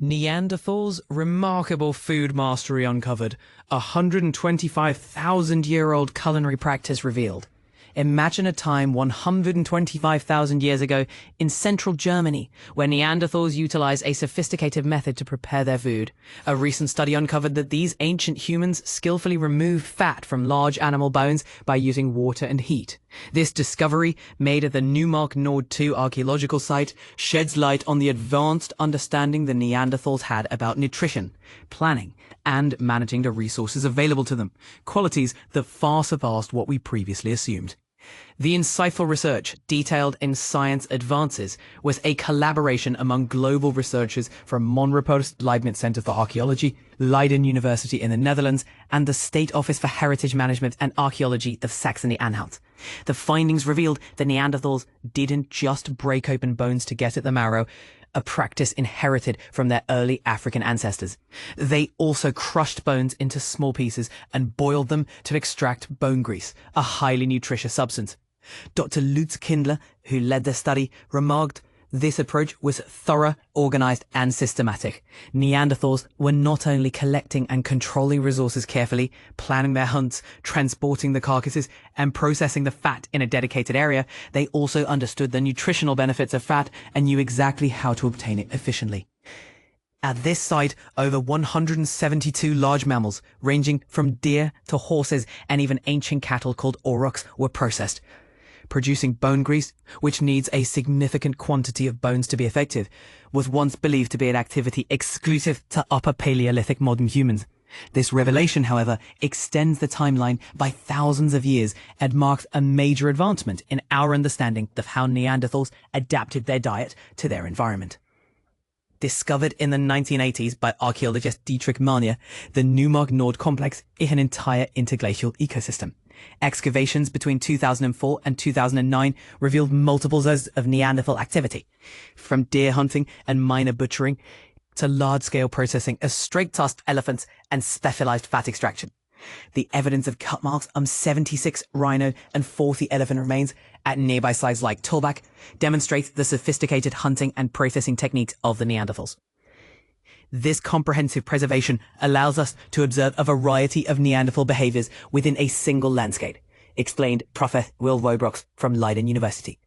Neanderthals' remarkable food mastery uncovered, a 125,000-year-old culinary practice revealed. Imagine a time 125,000 years ago in central Germany, where Neanderthals utilized a sophisticated method to prepare their food. A recent study uncovered that these ancient humans skillfully removed fat from large animal bones by using water and heat. This discovery, made at the Neumark-Nord 2 archaeological site, sheds light on the advanced understanding the Neanderthals had about nutrition, planning, and managing the resources available to them, qualities that far surpassed what we previously assumed. The insightful research, detailed in Science Advances, was a collaboration among global researchers from Monrepost Leibniz Center for Archaeology, Leiden University in the Netherlands, and the State Office for Heritage Management and Archaeology of Saxony-Anhalt. The findings revealed that Neanderthals didn't just break open bones to get at the marrow, a practice inherited from their early African ancestors. They also crushed bones into small pieces and boiled them to extract bone grease, a highly nutritious substance. Dr. Lutz Kindler, who led the study, remarked, "This approach was thorough, organized, and systematic. Neanderthals were not only collecting and controlling resources carefully, planning their hunts, transporting the carcasses, and processing the fat in a dedicated area, they also understood the nutritional benefits of fat and knew exactly how to obtain it efficiently." At this site, over 172 large mammals, ranging from deer to horses and even ancient cattle called aurochs, were processed. Producing bone grease, which needs a significant quantity of bones to be effective, was once believed to be an activity exclusive to Upper Paleolithic modern humans. This revelation, however, extends the timeline by thousands of years and marks a major advancement in our understanding of how Neanderthals adapted their diet to their environment. Discovered in the 1980s by archaeologist Dietrich Manier, the Neumark-Nord complex is an entire interglacial ecosystem. Excavations between 2004 and 2009 revealed multiple zones of Neanderthal activity, from deer hunting and minor butchering to large-scale processing of straight-tusked elephants and specialized fat extraction. The evidence of cut marks on 76 rhino and 40 elephant remains at nearby sites like Tulbach demonstrates the sophisticated hunting and processing techniques of the Neanderthals. This comprehensive preservation allows us to observe a variety of Neanderthal behaviors within a single landscape, explained Professor Will Wobrox from Leiden University.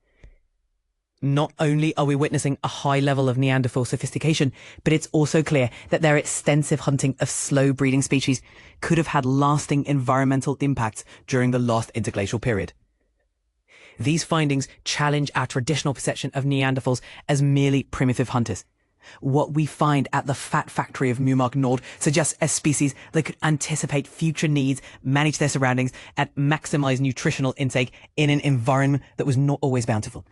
Not only are we witnessing a high level of Neanderthal sophistication, but it's also clear that their extensive hunting of slow-breeding species could have had lasting environmental impacts during the last interglacial period. These findings challenge our traditional perception of Neanderthals as merely primitive hunters. What we find at the fat factory of Neumark-Nord suggests a species that could anticipate future needs, manage their surroundings, and maximize nutritional intake in an environment that was not always bountiful.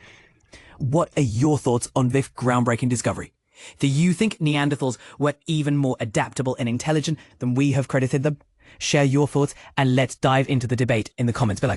What are your thoughts on this groundbreaking discovery? Do you think Neanderthals were even more adaptable and intelligent than we have credited them? Share your thoughts and let's dive into the debate in the comments below.